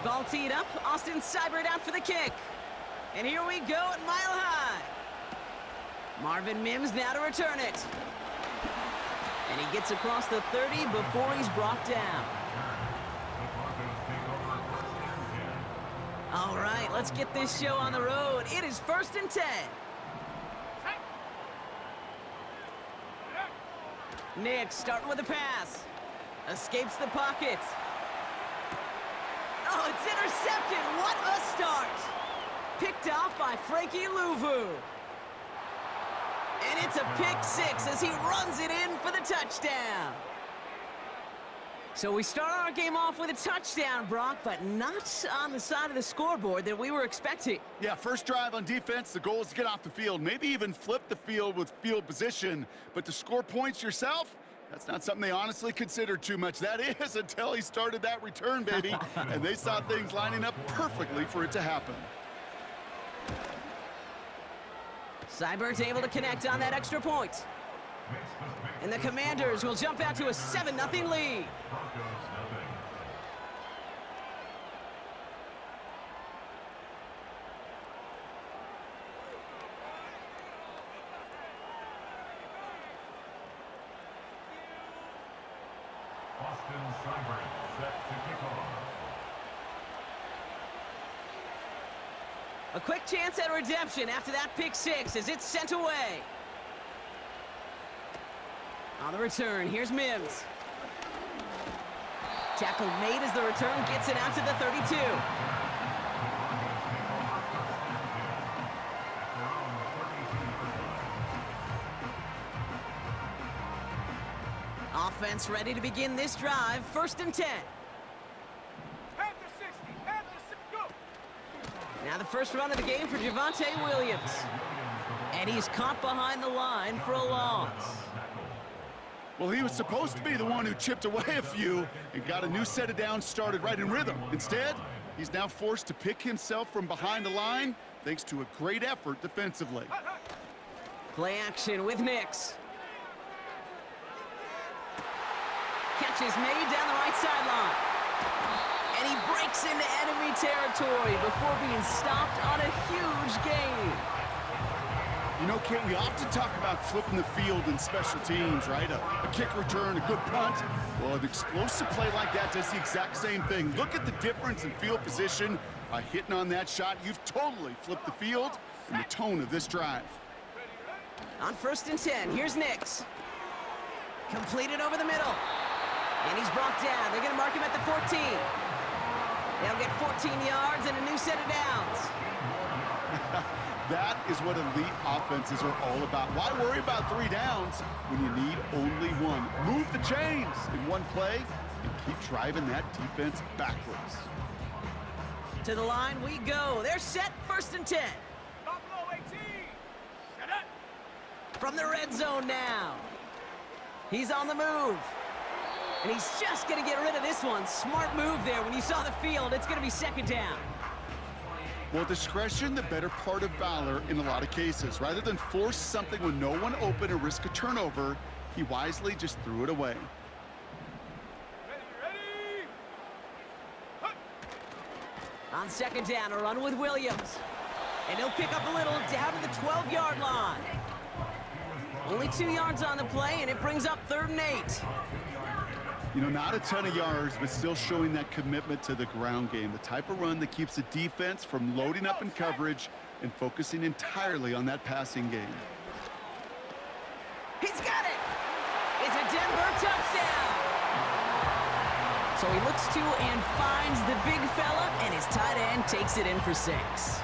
Ball teed up, Austin Seibert out for the kick. And here we go at Mile High. Marvin Mims now to return it. And he gets across the 30 before he's brought down. All right, let's get this show on the road. It is 1st and 10. Nick starting with a pass. Escapes the pocket. Oh, it's intercepted. What a start. Picked off by Frankie Louvu. And it's a pick six as he runs it in for the touchdown. So we start our game off with a touchdown, Brock, but not on the side of the scoreboard that we were expecting. Yeah, first drive on defense, the goal is to get off the field, maybe even flip the field with field position. But to score points yourself, that's not something they honestly considered too much. That is until he started that return, baby. And they saw things lining up perfectly for it to happen. Seibert's able to connect on that extra point. And the Commanders will jump out to a 7-0 lead. Austin Seibert set to kick off. A quick chance at redemption after that pick six as it's sent away. On the return, here's Mims. Tackle made as the return gets it out to the 32. Offense ready to begin this drive, 1st and 10. Now the first run of the game for Javonte Williams. And he's caught behind the line for a loss. Well, he was supposed to be the one who chipped away a few and got a new set of downs started right in rhythm. Instead, he's now forced to pick himself from behind the line thanks to a great effort defensively. Play action with Nix. Catch is made down the right sideline. And he breaks into enemy territory before being stopped on a huge gain. You know, Kate, we often talk about flipping the field in special teams, right? A kick return, a good punt. Well, an explosive play like that does the exact same thing. Look at the difference in field position. By hitting on that shot, you've totally flipped the field and the tone of this drive. On 1st and 10, here's Nix. Completed over the middle. And he's brought down. They're going to mark him at the 14. They'll get 14 yards and a new set of downs. That is what elite offenses are all about. Why worry about 3 downs when you need only one? Move the chains in one play and keep driving that defense backwards. To the line we go. They're set, 1st and 10. From the red zone now. He's on the move. And he's just going to get rid of this one. Smart move there. When you saw the field, it's going to be 2nd down. Well, discretion, the better part of valor in a lot of cases. Rather than force something with no one open or risk a turnover, he wisely just threw it away. On 2nd down, a run with Williams. And he'll pick up a little down to the 12-yard line. Only 2 yards on the play, and it brings up 3rd and 8. You know, not a ton of yards, but still showing that commitment to the ground game. The type of run that keeps the defense from loading up in coverage and focusing entirely on that passing game. He's got it! It's a Denver touchdown! So he looks to and finds the big fella, and his tight end takes it in for 6.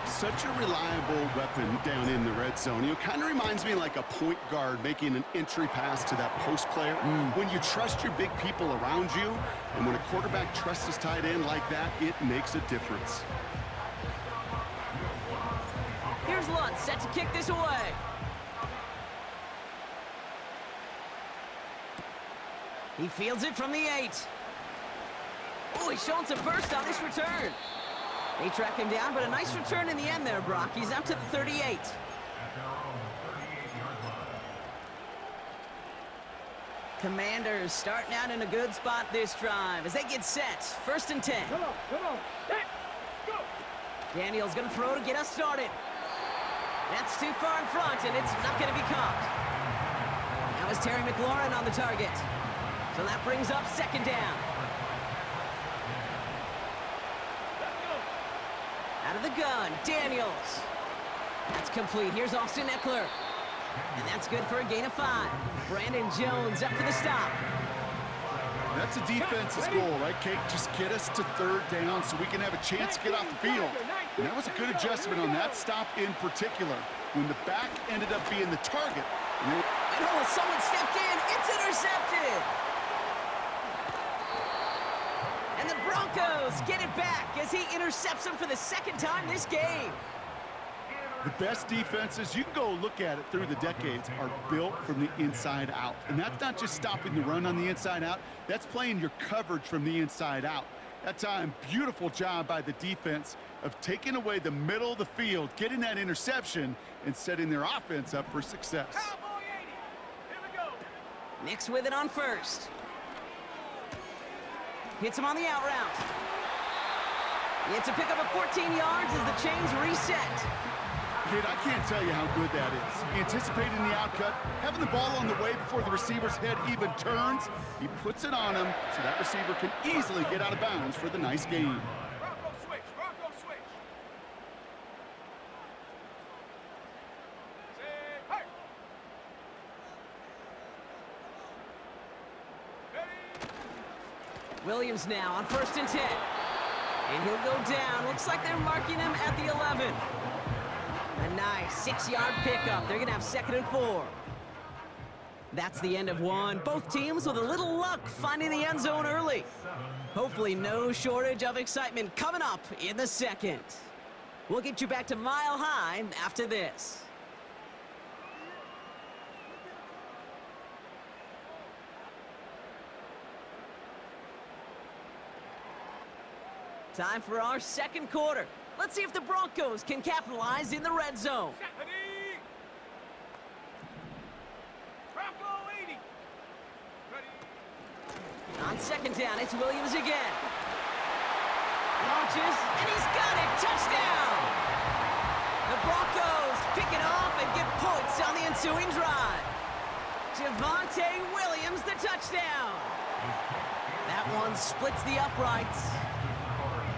Such a reliable weapon down in the red zone. You know, kind of reminds me like a point guard making an entry pass to that post player. When you trust your big people around you, and when a quarterback trusts his tight end like that, it makes a difference. Here's Lutz set to kick this away. He fields it from the 8. Oh, he's showing some burst on this return. They track him down, but a nice return in the end there, Brock. He's out to the 38. Commanders starting out in a good spot this drive as they get set. 1st and 10. Come on. Set. Go. Daniels going to throw to get us started. That's too far in front, and it's not going to be caught. That was Terry McLaurin on the target. So that brings up 2nd down. Out of the gun, Daniels. That's complete. Here's Austin Eckler. And that's good for a gain of 5. Brandon Jones up for the stop. That's a defense's goal, right, Kate? Just get us to 3rd down so we can have a chance to get off the field. And that was a good adjustment on that stop in particular. When the back ended up being the target. And oh, someone stepped in. It's intercepted. And the Broncos get it back as he intercepts him for the 2nd time this game. The best defenses, you can go look at it through the decades, are built from the inside out. And that's not just stopping the run on the inside out. That's playing your coverage from the inside out. That time, beautiful job by the defense of taking away the middle of the field, getting that interception, and setting their offense up for success. Cowboy 80. Here we go. Nix with it on 1st. Hits him on the out route. It's a pickup of 14 yards as the chains reset. Kid, I can't tell you how good that is. Anticipating the outcut, having the ball on the way before the receiver's head even turns, he puts it on him so that receiver can easily get out of bounds for the nice gain. Bronco switch. Set. Hey. Ready. Williams now on 1st and 10. And he'll go down. Looks like they're marking him at the 11. A nice 6-yard pickup. They're going to have 2nd and 4. That's the end of one. Both teams with a little luck finding the end zone early. Hopefully no shortage of excitement coming up in the 2nd. We'll get you back to Mile High after this. Time for our 2nd quarter. Let's see if the Broncos can capitalize in the red zone. Ready. Bronco 80. Ready. On 2nd down, it's Williams again. Launches, and he's got it. Touchdown! The Broncos pick it off and get points on the ensuing drive. Javonte Williams, the touchdown. That one splits the uprights.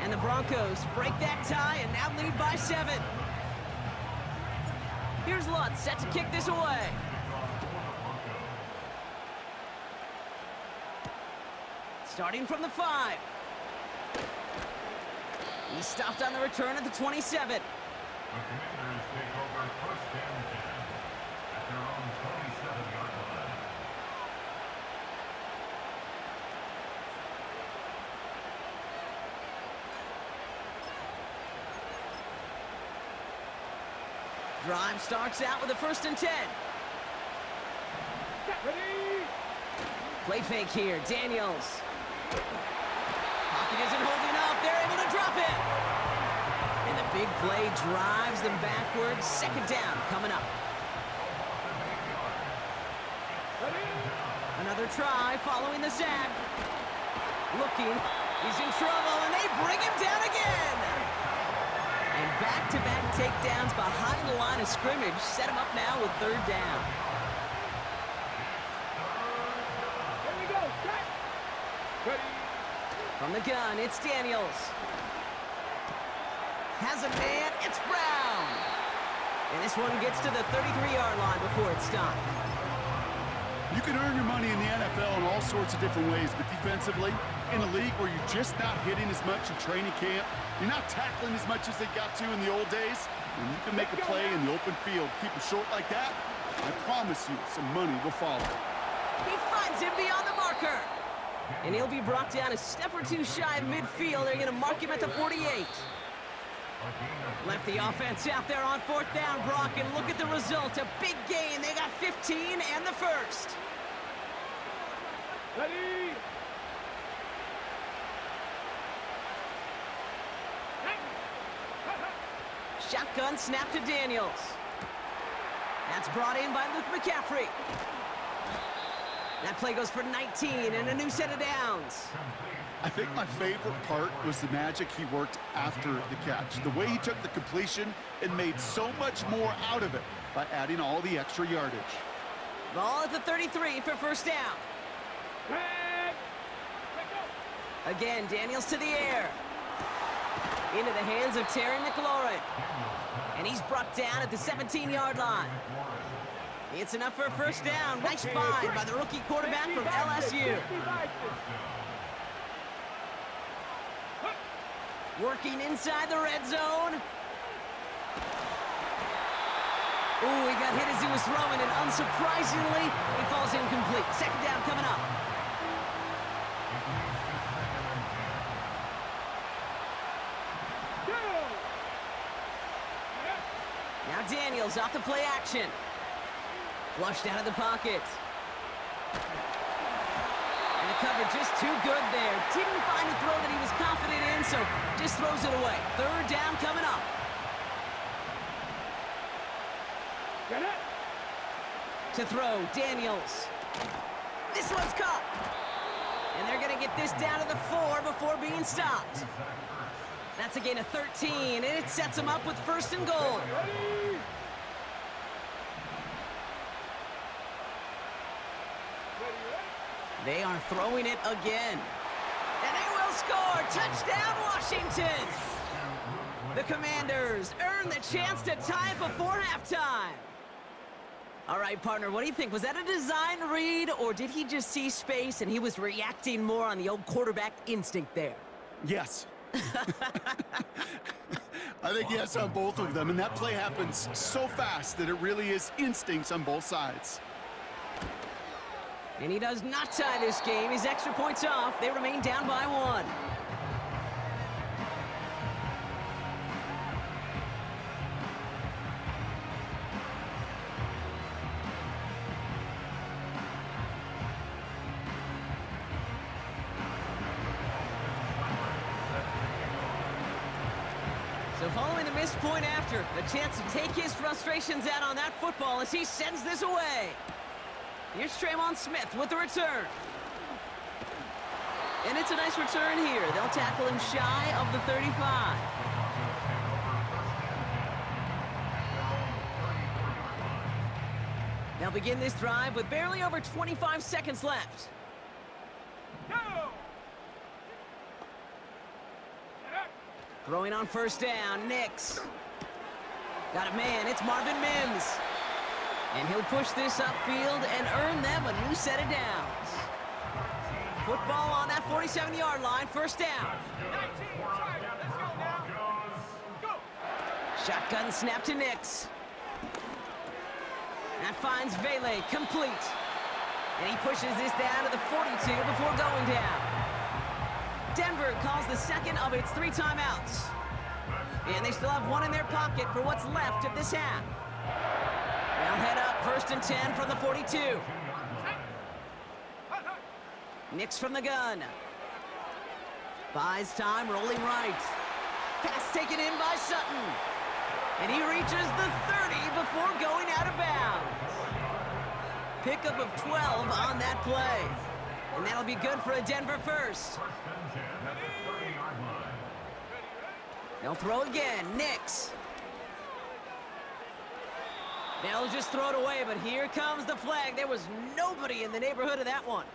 And the Broncos break that tie and now lead by 7. Here's Lutz set to kick this away. Starting from the 5. He stopped on the return at the 27. The Commanders take over 1st and 10 at their own 27-yard line. Drive starts out with a 1st and 10. Ready. Play fake here, Daniels. Pocket isn't holding up. They're able to drop it. And the big play drives them backwards. 2nd down coming up. Ready. Another try following the sack. Looking. He's in trouble, and they bring him down again. And back-to-back takedowns behind the line of scrimmage set him up now with 3rd down. Here we go. Set. Ready. From the gun, it's Daniels. Has a man, it's Brown. And this one gets to the 33-yard line before it's stopped. You can earn your money in the NFL in all sorts of different ways, but defensively, in a league where you're just not hitting as much in training camp, you're not tackling as much as they got to in the old days, when you can make a play in the open field, keep it short like that, I promise you some money will follow. He finds him beyond the marker. And he'll be brought down a step or two shy of midfield. They're going to mark him at the 48. Left the offense out there on 4th down, Brock, and look at the result. A big gain. They got 15 and the 1st. Ready. Shotgun snap to Daniels. That's brought in by Luke McCaffrey. That play goes for 19 and a new set of downs. I think my favorite part was the magic he worked after the catch. The way he took the completion and made so much more out of it by adding all the extra yardage. Ball at the 33 for first down. Red. Let go. Again, Daniels to the air. Into the hands of Terry McLaurin. And he's brought down at the 17-yard line. It's enough for a first down. Nice find by the rookie quarterback from LSU. Working inside the red zone. Ooh, he got hit as he was throwing, and unsurprisingly, he falls incomplete. Second down coming up. Now Daniels off the play action. Flushed out of the pocket. And the cover just too good there. Didn't find a throw that he was confident in, so just throws it away. Third down coming up. Get it. To throw, Daniels. This one's caught. And they're going to get this down to the 4 before being stopped. That's a gain of 13, and it sets them up with first and goal. Ready. They are throwing it again. And they will score. Touchdown, Washington. The Commanders earn the chance to tie it before halftime. All right, partner, what do you think? Was that a design read, or did he just see space and he was reacting more on the old quarterback instinct there? Yes. I think yes on both of them, and that play happens so fast that it really is instincts on both sides. And he does not tie this game. His extra points off. They remain down by 1. So following the missed point after, a chance to take his frustrations out on that football as he sends this away. Here's Traymon Smith with the return. And it's a nice return here. They'll tackle him shy of the 35. They'll begin this drive with barely over 25 seconds left. Go. Throwing on first down, Nix. Got a man, it's Marvin Mims. And he'll push this upfield and earn them a new set of downs. Football on that 47-yard line, first down. 19. Let's go now. Go. Shotgun snap to Nix. That finds Vele, complete. And he pushes this down to the 42 before going down. Denver calls the second of its 3 timeouts. And they still have 1 in their pocket for what's left of this half. They'll head up first and 10 from the 42. Nix from the gun. Buys time, rolling right. Pass taken in by Sutton. And he reaches the 30 before going out of bounds. Pickup of 12 on that play. And that'll be good for a Denver first. They'll throw again, Nix. They'll just throw it away, but here comes the flag. There was nobody in the neighborhood of that one.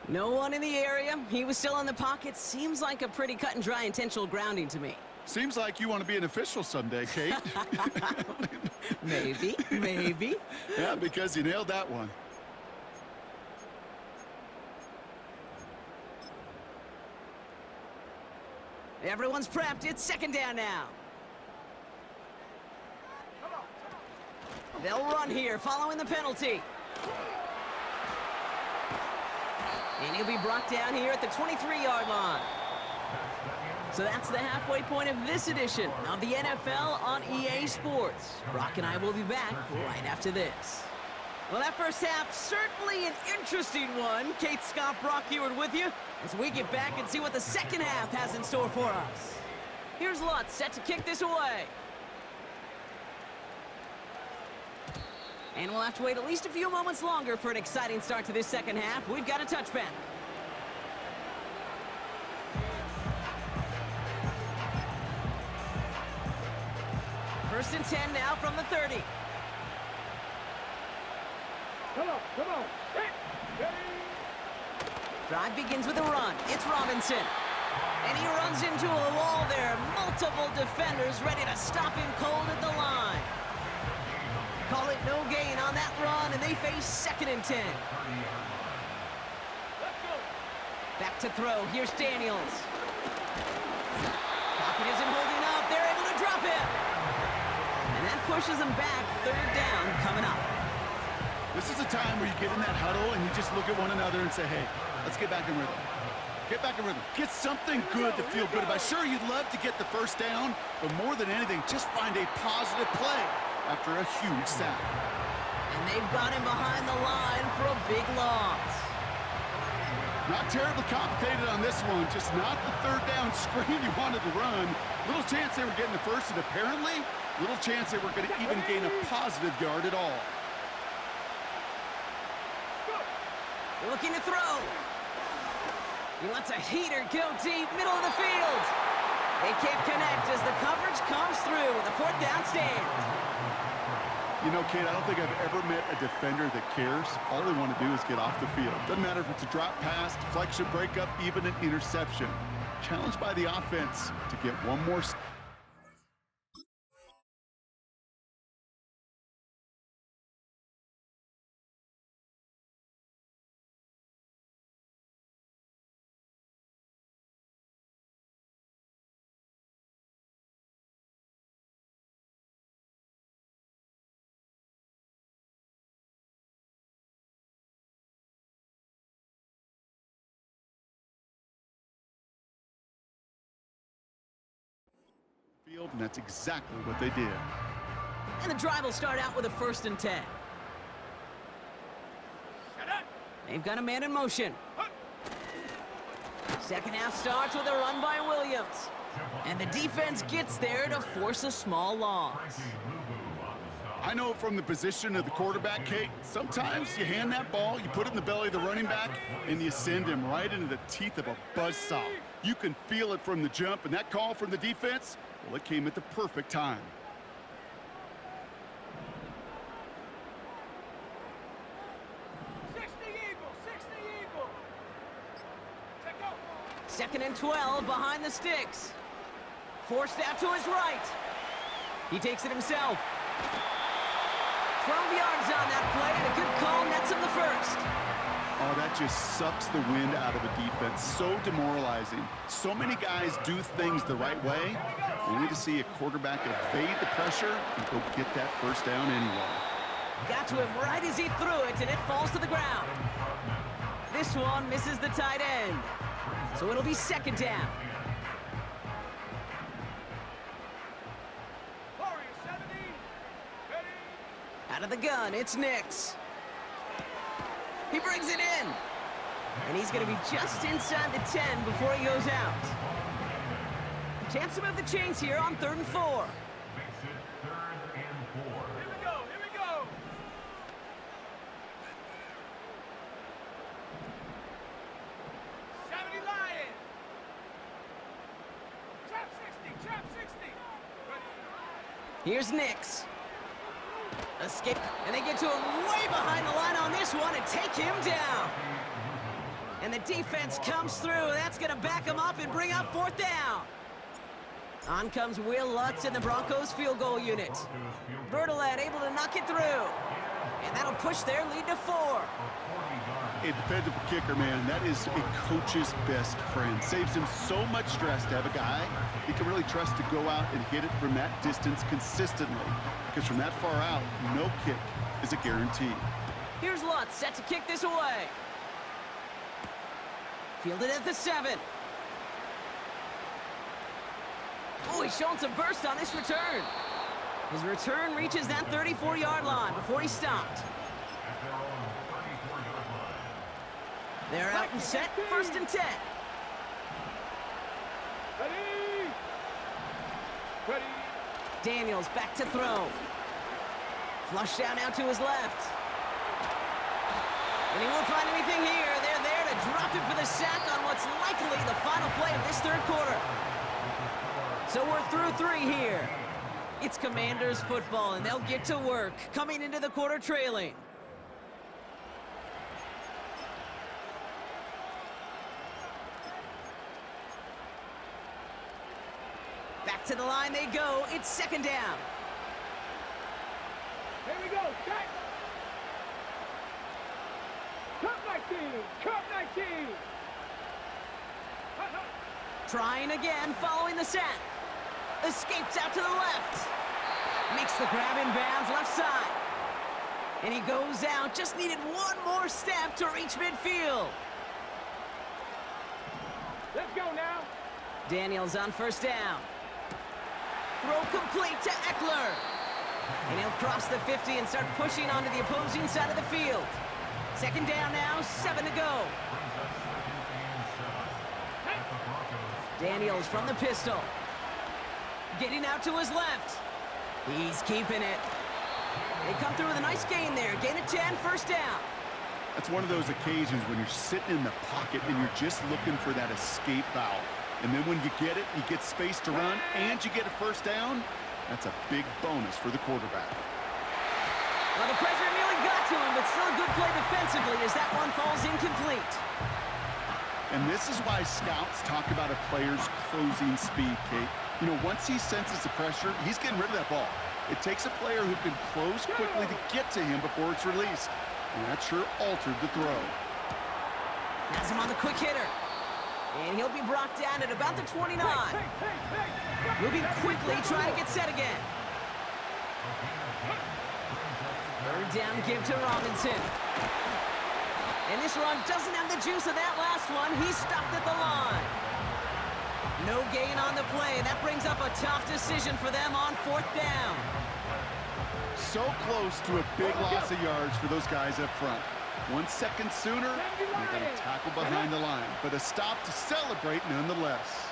No one in the area. He was still in the pocket. Seems like a pretty cut and dry intentional grounding to me. Seems like you want to be an official someday, Kate. Maybe, maybe. Yeah, because you nailed that one. Everyone's prepped. It's second down now. They'll run here following the penalty. And he'll be brought down here at the 23-yard line. So that's the halfway point of this edition of the NFL on EA Sports. Brock and I will be back right after this. Well, that first half, certainly an interesting one. Kate, Scott, Brock Eward with you as we get back and see what the second half has in store for us. Here's Lutz set to kick this away. And we'll have to wait at least a few moments longer for an exciting start to this second half. We've got a touchback. First and 10 now from the 30. Come on. Drive begins with a run. It's Robinson. And he runs into a wall there. Multiple defenders ready to stop him cold at the line. Call it no gain on that run, and they face second and 10. Back to throw. Here's Daniels. Pocket isn't holding up. They're able to drop it. And that pushes them back. Third down coming up. This is a time where you get in that huddle and you just look at one another and say, hey, let's get back in rhythm. Get back in rhythm. Get something good to feel good about. Sure, you'd love to get the first down, but more than anything, just find a positive play after a huge sack. And they've got him behind the line for a big loss. Not terribly complicated on this one, just not the third down screen you wanted to run. Little chance they were getting the first, and apparently, little chance they were going to even gain a positive yard at all. Looking to throw. He lets a heater go deep, middle of the field. They can't connect as the coverage comes through with a fourth down stand. You know, Kate, I don't think I've ever met a defender that cares. All they want to do is get off the field. Doesn't matter if it's a drop pass, deflection, breakup, even an interception. Challenged by the offense to get one more. Field, and that's exactly what they did. And the drive will start out with a first and 10. They've got a man in motion. Second half starts with a run by Williams. And the defense gets there to force a small loss. I know from the position of the quarterback, Kate, sometimes you hand that ball, you put it in the belly of the running back, and you send him right into the teeth of a buzzsaw. You can feel it from the jump, and that call from the defense, well, it came at the perfect time. Second and 12 behind the sticks. Forced out to his right. He takes it himself. 12 yards on that play, and a good call nets him the first. Oh, that just sucks the wind out of a defense. So demoralizing. So many guys do things the right way, only to see a quarterback evade the pressure and go get that first down anyway. Got to him right as he threw it, and it falls to the ground. This one misses the tight end, so it'll be second down. Out of the gun, it's Nix. He brings it in. And he's going to be just inside the 10 before he goes out. Chance to move the chains here on 3rd and 4. Makes it 3rd and 4. Here we go. Lion. Trap 60. Here's Nix. Escape, and they get to him way behind the line on this one and take him down. And the defense comes through. That's going to back him up and bring up 4th down. On comes Will Lutz in the Broncos field goal unit. Bertolet able to knock it through. And that'll push their lead to 4. A dependable kicker, man, that is a coach's best friend. Saves him so much stress to have a guy he can really trust to go out and hit it from that distance consistently. Because from that far out, no kick is a guarantee. Here's Lutz set to kick this away. Fielded at the 7. Oh, he's showing some burst on this return. His return reaches that 34-yard line before he stopped. They're out and set, 1st and 10. Ready. Daniels back to throw. Flush down out to his left. And he won't find anything here. They're there to drop it for the sack on what's likely the final play of this third quarter. So we're through 3 here. It's Commanders football, and they'll get to work, coming into the quarter trailing. Back to the line they go. It's second down. Here we go. Check. Cut 19. Cut 19. Trying again, following the sack. Escapes out to the left. Makes the grab in bounds, left side. And he goes out, just needed one more step to reach midfield. Let's go now. Daniels on first down. Throw complete to Eckler. And he'll cross the 50 and start pushing onto the opposing side of the field. Second down now, 7 to go. Daniels from the pistol. Getting out to his left. He's keeping it. They come through with a nice gain there. Gain of 10, first down. That's one of those occasions when you're sitting in the pocket and you're just looking for that escape valve. And then when you get it, you get space to run, and you get a first down. That's a big bonus for the quarterback. Well, the pressure nearly got to him, but still a good play defensively as that one falls incomplete. And this is why scouts talk about a player's closing speed, Kate. You know, once he senses the pressure, he's getting rid of that ball. It takes a player who can close quickly to get to him before it's released. And that sure altered the throw. Has him on the quick hitter. And he'll be brought down at about the 29. Moving quickly, trying to get set again. Third down give to Robinson. And this run doesn't have the juice of that last one. He's stopped at the line. No gain on the play. That brings up a tough decision for them on fourth down. So close to a big loss of yards for those guys up front. 1 second sooner, and they're going to tackle behind the line. But a stop to celebrate nonetheless.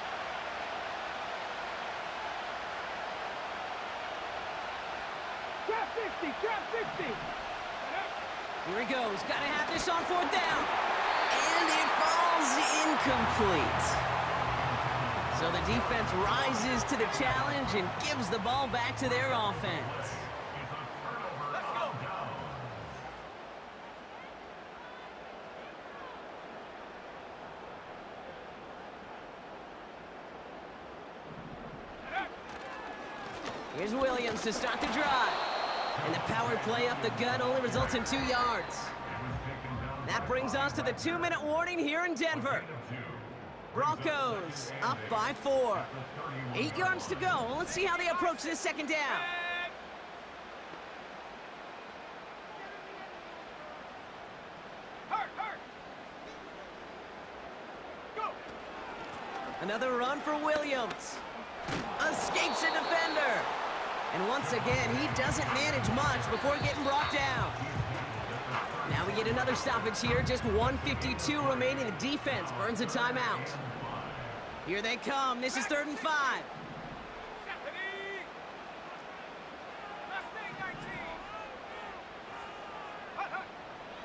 Drop 60. Drop 60. Here he goes. Got to have this on fourth down. And it falls incomplete. So the defense rises to the challenge and gives the ball back to their offense. Let's go. Here's Williams to start the drive. And the power play up the gut only results in 2 yards. That brings us to the 2-minute warning here in Denver. Broncos up by 4. 8 yards to go. Let's see how they approach this second down. Go. Another run for Williams. Escapes a defender. And once again, he doesn't manage much before getting brought down. Now we get another stoppage here. Just 1:52 remaining. The defense burns a timeout. Here they come. This is 3rd and 5.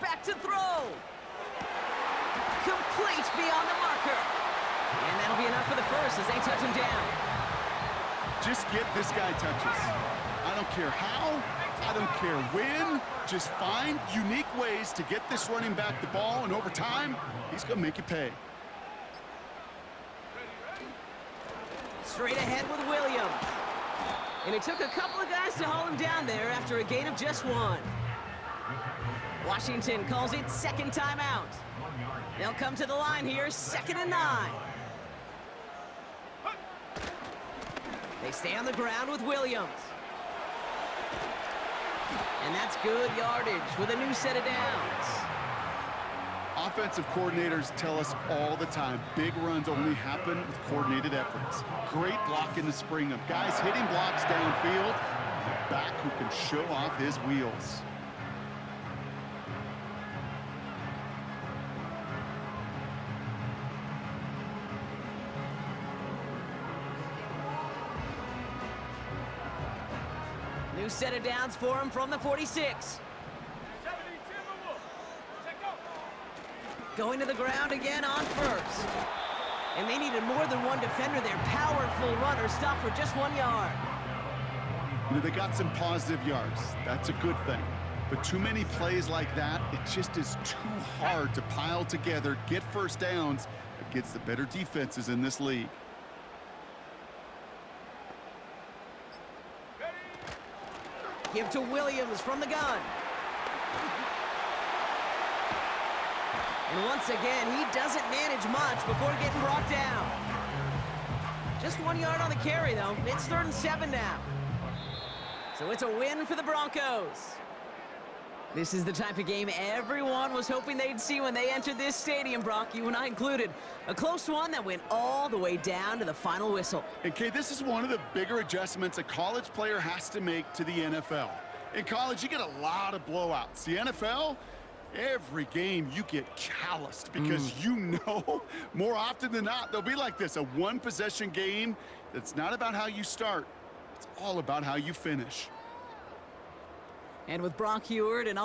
Back to throw. Complete beyond the marker. And that'll be enough for the first as they touch him down. Just get this guy touches. I don't care how, I don't care when. Just find unique ways to get this running back the ball, and over time, he's going to make you pay. Straight ahead with Williams. And it took a couple of guys to haul him down there after a gain of just 1. Washington calls it second timeout. They'll come to the line here, 2nd and 9. They stay on the ground with Williams. And that's good yardage with a new set of downs. Offensive coordinators tell us all the time, big runs only happen with coordinated efforts. Great blocking to spring them. Guys hitting blocks downfield, and a back who can show off his wheels. New set of downs for him from the 46. Going to the ground again on first. And they needed more than one defender. Their powerful runner stopped for just 1 yard. You know, they got some positive yards. That's a good thing. But too many plays like that, it just is too hard to pile together, get first downs against the better defenses in this league. Give to Williams from the gun. And once again, he doesn't manage much before getting brought down. Just 1 yard on the carry, though. It's 3rd and 7 now. So it's a win for the Broncos. This is the type of game everyone was hoping they'd see when they entered this stadium, Brock, you and I included. A close one that went all the way down to the final whistle. And Kay, this is one of the bigger adjustments a college player has to make to the NFL. In college, you get a lot of blowouts. The NFL, every game you get calloused because you know more often than not they'll be like this, a one-possession game that's not about how you start. It's all about how you finish. And with Brock Heward and